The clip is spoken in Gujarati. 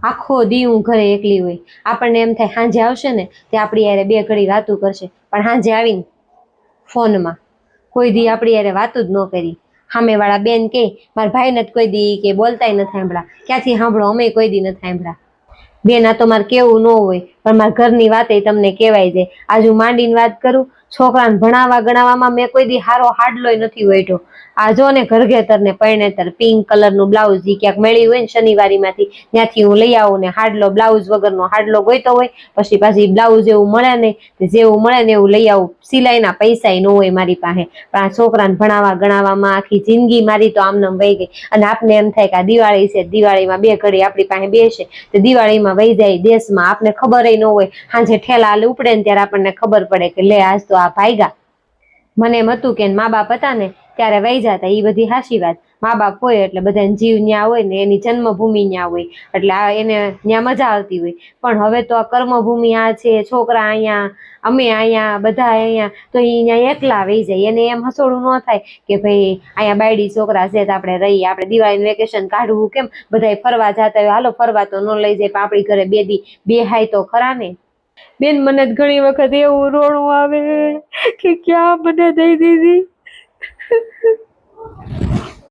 આખો દી હું ઘરે એકલી હોય, આપણને એમ થાય સાંજે આવશે ને તે આપણી યારે બે ઘડી વાતું કરશે, પણ સાંજે આવીને ફોનમાં કોઈ દી આપણી યારે વાતું જ ન કરી. સામેવાળા બેન કે મારા ભાઈને જ કોઈ દી કે બોલતાય નથી સાંભળ્યા, ક્યાંથી સાંભળો, અમે કોઈ દી નથી સાંભળ્યા. બેન આ તો મારે કેવું ન હોય, પણ મારા ઘરની વાત તમને કહેવાય જાય. આજુ માંડીને વાત કરું, છોકરાને ભણાવવા ગણાવવામાં મેં કોઈ દી હારો હાડલોય નથી વેઠો. આ જો ને ઘરઘેતર ને પરણેતર પિંક કલરનું બ્લાઉઝ ક્યાંક મેળ્યું હોય ને શનિવારીમાંથી, ત્યાંથી હું લઈ આવું ને હાડલો બ્લાઉઝ વગરનો હાડલો ગોઈતો હોય, પછી પાછી બ્લાઉઝ એવું મળે ને જેવું મળે ને એવું લઈ આવું. સિલાઈના પૈસા ન હોય મારી પાસે, પણ આ છોકરાને ભણાવવા ગણાવવામાં આખી જિંદગી મારી તો આમનામ વહી ગઈ. અને આપને એમ થાય કે આ દિવાળી છે, દિવાળીમાં બે ઘડી આપણી પાસે બેસે તો દિવાળીમાં વહી જાય દેશમાં, આપને ખબર ન હોય. સાંજે ઠેલા ઉપડે ને ત્યારે આપણને ખબર પડે કે લે આજ તો આ ભાઈગા. મને એમ હતું કે મા બાપ હતા ને ત્યારે વહી જતા, એ બધી હાચી વાત. મા બાપ હોય એટલે બધાને જીવ ન્યા હોય ને, એની જન્મભૂમિ ન્યા હોય એટલે એને ત્યાં મજા આવતી હોય. પણ હવે તો આ કર્મભૂમિ આ છે, છોકરા અહીંયા, અમે અહીંયા, બધા અહીંયા, તો એ અહીંયા એકલા વહી જાય. એને એમ હસોડું ન થાય કે ભાઈ અહીંયા બાયડી છોકરા છે તો આપણે રહીએ, આપણે દિવાળીનું વેકેશન કાઢવું કેમ, બધા ફરવા જતા હોય, હાલો ફરવા તો ન લઈ જાય, પણ આપણી ઘરે બે દી બેહાય તો ખરા ને. બેન મને ઘણી વખત એવું રોણું આવે કે ક્યાં મને દઈ દીધી.